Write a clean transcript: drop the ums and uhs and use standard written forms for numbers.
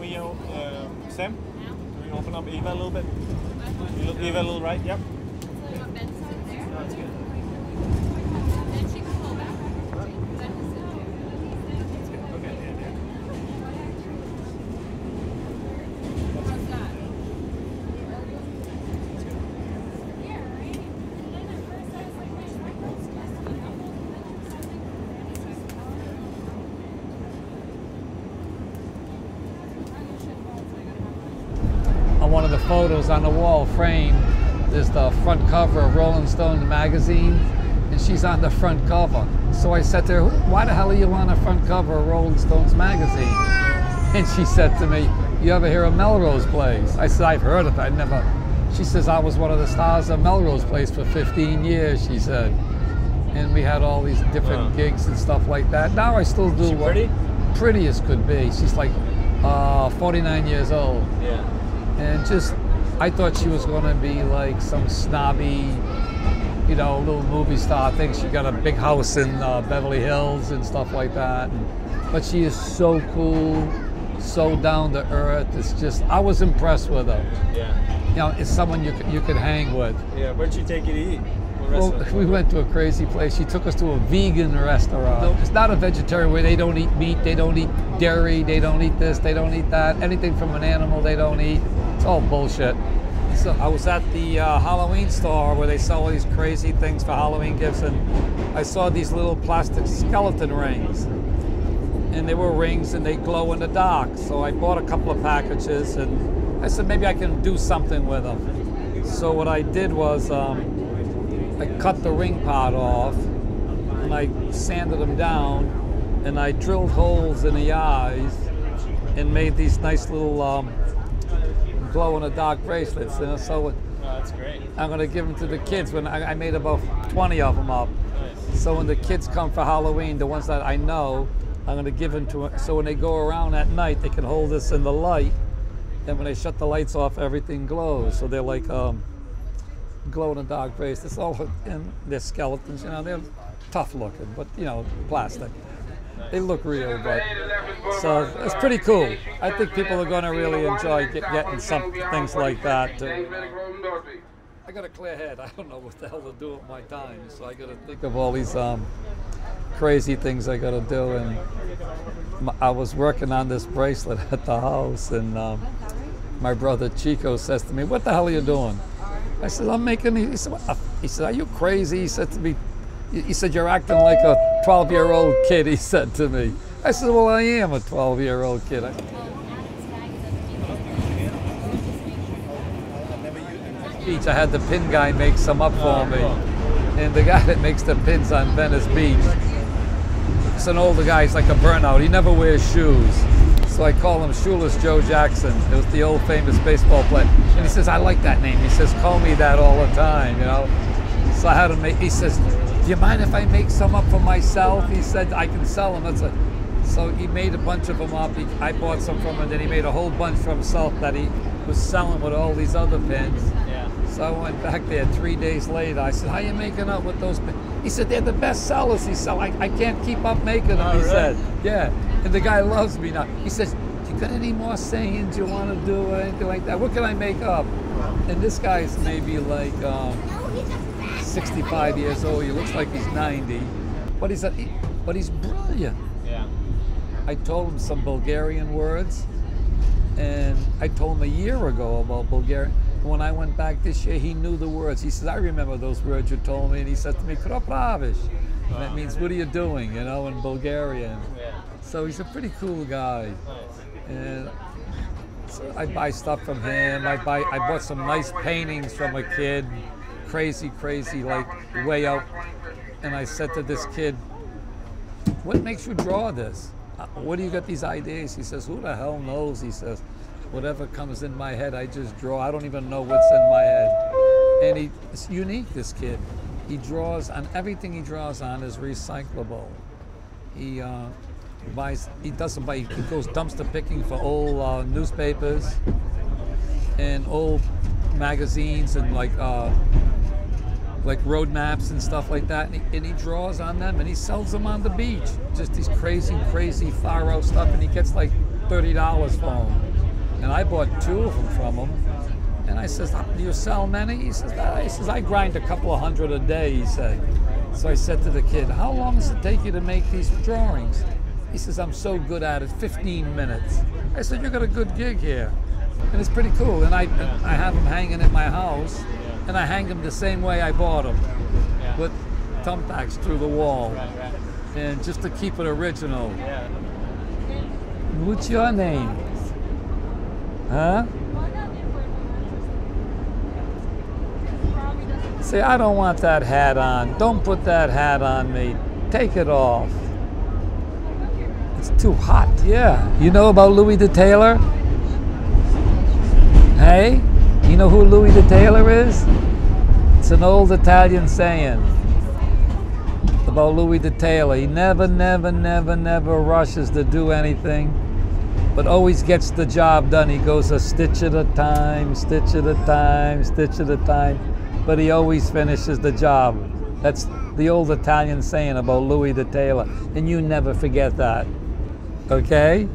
we, Sam? Can we open up Eva a little bit? Eva a little right, yep. So you want Ben to sit there? No, that's good. Then she can pull back. That's good, okay, yeah. How's that? That's good. Yeah, right? And then at first I was like, my sprinkles just a couple. On one of the photos on the wall frame, there's the front cover of Rolling Stone magazine, and she's on the front cover. So I said to her, why the hell are you on the front cover of Rolling Stone's magazine? And she said to me, you ever hear of Melrose Place? I said, I've heard of it, I never. She says, I was one of the stars of Melrose Place for 15 years, she said. And we had all these different gigs and stuff like that. Now I still do. Is she pretty? Pretty as could be. She's like 49 years old. Yeah. And just, I thought she was going to be like some snobby, you know, little movie star. I think she got a big house in Beverly Hills and stuff like that. But she is so cool, so down to earth. It's just, I was impressed with her. Yeah. You know, it's someone you could hang with. Yeah, where'd she take you to eat? Well, we went to a crazy place. She took us to a vegan restaurant. No, it's not a vegetarian where they don't eat meat, they don't eat dairy, they don't eat this, they don't eat that. Anything from an animal they don't eat. It's all bullshit. So I was at the Halloween store where they sell all these crazy things for Halloween gifts, and I saw these little plastic skeleton rings. And they were rings and they glow in the dark. So I bought a couple of packages and I said maybe I can do something with them. So what I did was I cut the ring part off and I sanded them down and I drilled holes in the eyes and made these nice little glow-in-the-dark bracelets. You know? So that's great. I'm going to give them to the kids. When I made about 20 of them up. Nice. So when the kids come for Halloween, the ones that I know, I'm going to give them to them. So when they go around at night, they can hold this in the light. And when they shut the lights off, everything glows. So they're like glow-in-the-dark bracelets. All and they're skeletons. You know, they're tough looking, but you know, plastic. They look real, but so it's pretty cool. I think people are going to really enjoy getting some things like that. I got a clear head. I don't know what the hell to do with my time, so I got to think of all these crazy things I got to do. And I was working on this bracelet at the house, and my brother Chico says to me, "What the hell are you doing?" I said, "I'm making these." He said, "Are you crazy?" He said to me. He said, "You're acting like a 12-year-old kid," he said to me. I said, "Well, I am a 12-year-old kid." Beach, I had the pin guy make some up for me. And the guy that makes the pins on Venice Beach, it's an older guy, he's like a burnout. He never wears shoes. So I call him Shoeless Joe Jackson. It was the old famous baseball player. And he says, "I like that name." He says, "Call me that all the time, you know." So I had him make, he says, "Do you mind if I make some up for myself?" He said, "I can sell them." So he made a bunch of them up. I bought some from him, and then he made a whole bunch for himself that he was selling with all these other pins. Yeah. So I went back there 3 days later. I said, "How you making up with those pins?" He said, "They're the best sellers." He said, I can't keep up making them, he said. Yeah, and the guy loves me now. He says, "Do you got any more sayings you want to do or anything like that? What can I make up?" And this guy's maybe like 65 years old. He looks like he's 90, but he's brilliant. Yeah. I told him some Bulgarian words, and I told him a year ago about Bulgarian. When I went back this year, he knew the words. He says, "I remember those words you told me," and he said to me, "Kdo praviš?" And that means, "What are you doing?" You know, in Bulgarian. Yeah. So he's a pretty cool guy. Nice. And so I buy stuff from him. I bought some nice paintings from a kid, crazy, like way out. And I said to this kid, "What makes you draw this? What do you got these ideas?" He says, "Who the hell knows?" He says, "Whatever comes in my head, I just draw. I don't even know what's in my head." And it's unique, this kid. He draws on, everything he draws on is recyclable. He goes dumpster picking for old newspapers and old magazines and like road maps and stuff like that, and he draws on them and he sells them on the beach. Just these crazy far out stuff, and he gets like $30 for them. And I bought 2 of them from him. And I says, do you sell many? He says, nah. He says, I grind a couple of hundred a day, he said. So I said to the kid, how long does it take you to make these drawings? He says, I'm so good at it, 15 minutes. I said, you got a good gig here. And it's pretty cool. And I have them hanging in my house, and I hang them the same way I bought them, with thumbtacks through the wall. And just to keep it original. What's your name? Huh? Say, I don't want that hat on. Don't put that hat on me. Take it off. It's too hot. Yeah. You know about Louis the Tailor? Hey? You know who Louis the Tailor is? It's an old Italian saying about Louis the Tailor. He never rushes to do anything, but always gets the job done. He goes a stitch at a time, stitch at a time, stitch at a time, but he always finishes the job. That's the old Italian saying about Louis the Tailor, and you never forget that, okay?